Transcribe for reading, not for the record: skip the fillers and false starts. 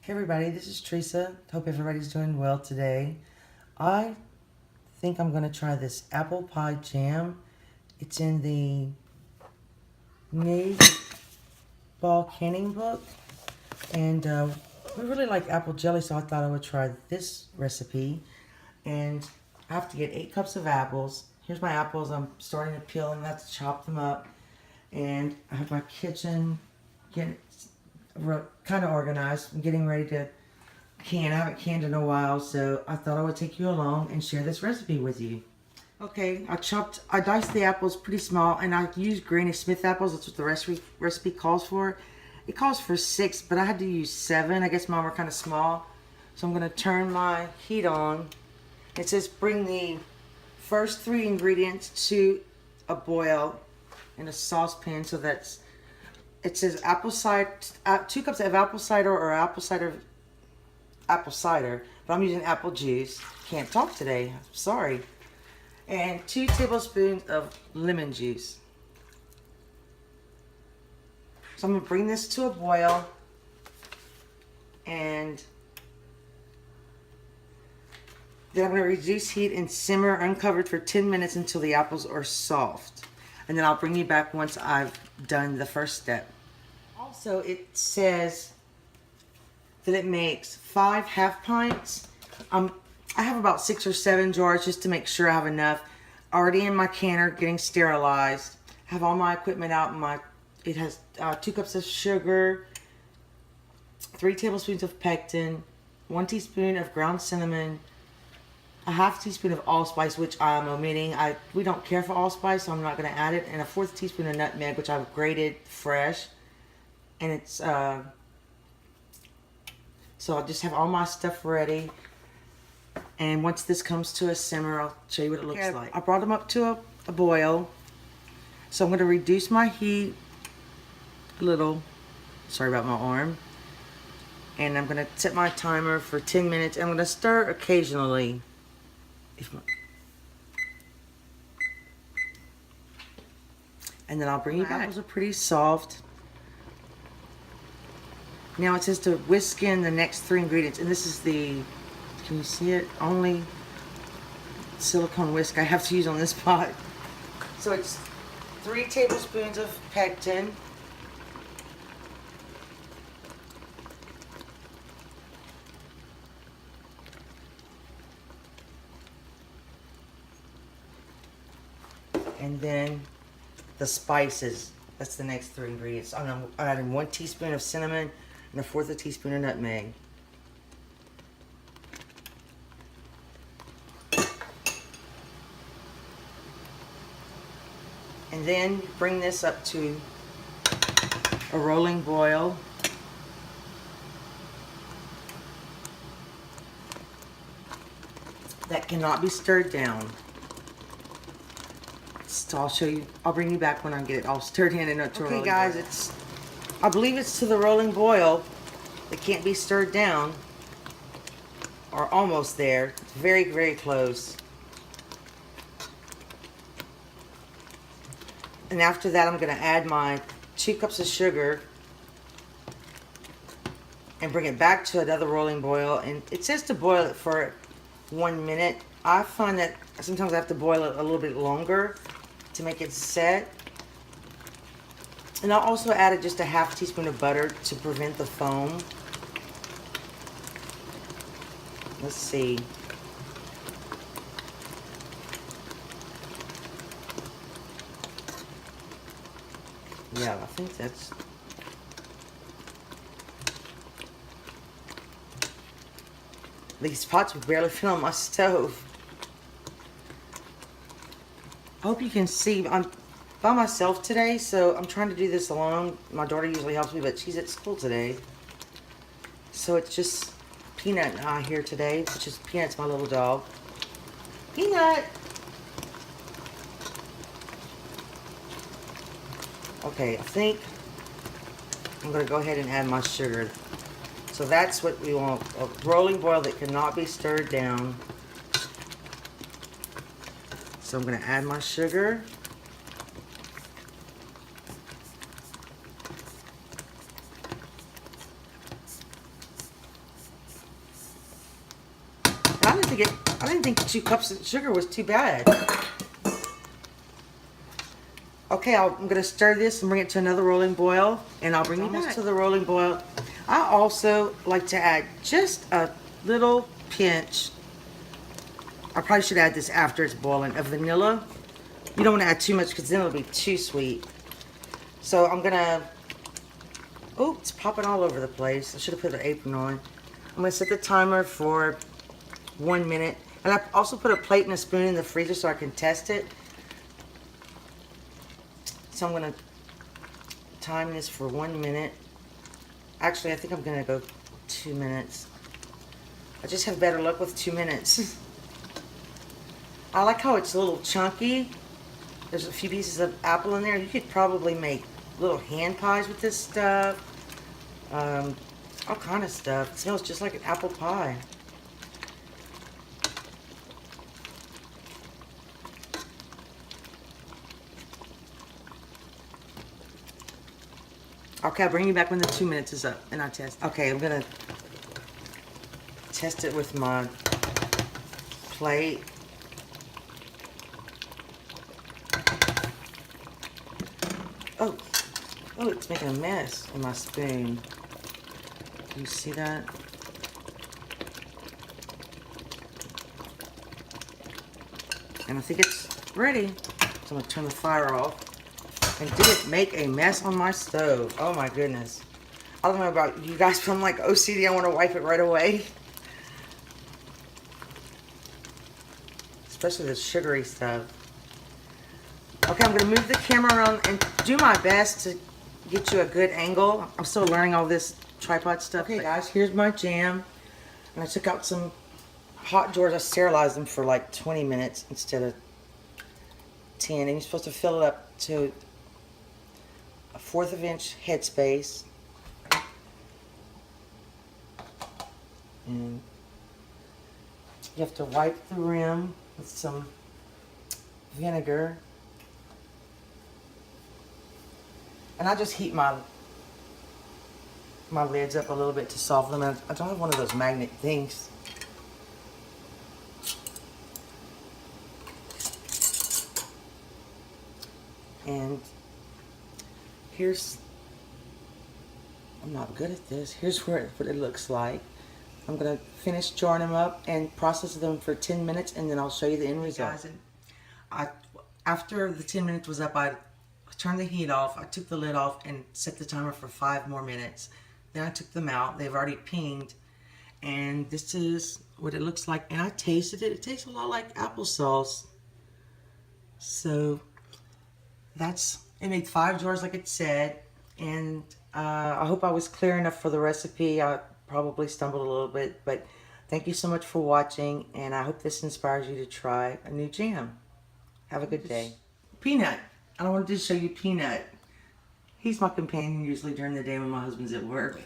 Hey everybody, this is Teresa. Hope everybody's doing well today. I think I'm going to try this apple pie jam. It's in the Made Ball Canning book. And we really like apple jelly, so I thought I would try this recipe. And I have to get 8 cups of apples. Here's my apples. I'm starting to peel them. I have to chop them up. And I have my kitchen getting kind of organized. I'm getting ready to can. I haven't canned in a while, so I thought I would take you along and share this recipe with you. Okay, I diced the apples pretty small, and I used Granny Smith apples. That's what the recipe calls for. It calls for 6, but I had to use 7. I guess mine were kind of small. So I'm going to turn my heat on. It says bring the first 3 ingredients to a boil in a saucepan. So it says apple cider, 2 cups of apple cider or apple cider, but I'm using apple juice. Can't talk today, sorry. And 2 tablespoons of lemon juice. So I'm gonna bring this to a boil, and then I'm gonna reduce heat and simmer uncovered for 10 minutes until the apples are soft. And then I'll bring you back once I've done the first step. Also, it says that it makes 5 half pints. I have about 6 or 7 jars just to make sure I have enough. Already in my canner, getting sterilized. I have all my equipment out. It has 2 cups of sugar, 3 tablespoons of pectin, 1 teaspoon of ground cinnamon, a half teaspoon of allspice, which I'm omitting. We don't care for allspice, so I'm not going to add it, and a 1/4 teaspoon of nutmeg, which I've grated fresh. And it's so I'll just have all my stuff ready. And once this comes to a simmer, I'll show you what it looks like. I brought them up to a boil. So I'm going to reduce my heat a little. Sorry about my arm. And I'm going to set my timer for 10 minutes. I'm going to stir occasionally. And then I'll bring you back. Apples are pretty soft. Now it says to whisk in the next 3 ingredients. And this is can you see it? Only silicone whisk I have to use on this pot. So it's 3 tablespoons of pectin. And then the spices. That's the next 3 ingredients. I'm adding 1 teaspoon of cinnamon and a 1/4 teaspoon of nutmeg. And then bring this up to a rolling boil. That cannot be stirred down. So I'll show you, I'll bring you back when I get it all stirred in and up to a rolling boil. Okay guys, I believe it's to the rolling boil. It can't be stirred down. Or almost there. It's very, very close. And after that, I'm going to add my 2 cups of sugar and bring it back to another rolling boil. And it says to boil it for 1 minute. I find that sometimes I have to boil it a little bit longer to make it set. And I'll also add just a 1/2 teaspoon of butter to prevent the foam. Let's see. Yeah, I think that's... These pots would barely fit on my stove. I hope you can see. I'm by myself today, so I'm trying to do this alone. My daughter usually helps me, but she's at school today. So it's just Peanut and I here today, which is Peanut's my little dog. Peanut! Okay, I think I'm going to go ahead and add my sugar. So that's what we want, a rolling boil that cannot be stirred down. So I'm going to add my sugar. I didn't think 2 cups of sugar was too bad. Okay, I'm going to stir this and bring it to another rolling boil, and I'll bring you back to the rolling boil. I also like to add just a little pinch. I probably should add this after it's boiling, of vanilla. You don't want to add too much because then it'll be too sweet. So I'm going to, oh, it's popping all over the place. I should have put an apron on. I'm going to set the timer for 1 minute. And I also put a plate and a spoon in the freezer so I can test it. So I'm going to time this for 1 minute. Actually, I think I'm going to go 2 minutes. I just have better luck with 2 minutes. I like how it's a little chunky. There's a few pieces of apple in there. You could probably make little hand pies with this stuff. All kind of stuff. It smells just like an apple pie. Okay, I'll bring you back when the 2 minutes is up and I'll test. Okay, I'm gonna test it with my plate. Oh, it's making a mess in my spoon. Do you see that? And I think it's ready. So I'm gonna turn the fire off. And did it make a mess on my stove? Oh my goodness. I don't know about you guys, but I'm like OCD. I want to wipe it right away. Especially the sugary stuff. Okay, I'm going to move the camera around and do my best to get you a good angle. I'm still learning all this tripod stuff. Okay guys, here's my jam. And I took out some hot drawers. I sterilized them for like 20 minutes instead of 10. And you're supposed to fill it up to a 1/4 of inch headspace. And you have to wipe the rim with some vinegar. And I just heat my lids up a little bit to soften them. I don't have one of those magnet things. And I'm not good at this. Here's what it looks like. I'm gonna finish jarring them up and process them for 10 minutes, and then I'll show you the end result. After the 10 minutes was up, I turned the heat off. I took the lid off and set the timer for 5 more minutes. Then I took them out. They've already pinged, and this is what it looks like. And I tasted it. It tastes a lot like applesauce. So it made 5 jars like it said, and I hope I was clear enough for the recipe. I probably stumbled a little bit, but thank you so much for watching, and I hope this inspires you to try a new jam. Have a good day. Peanut. I wanted to show you Peanut. He's my companion usually during the day when my husband's at work.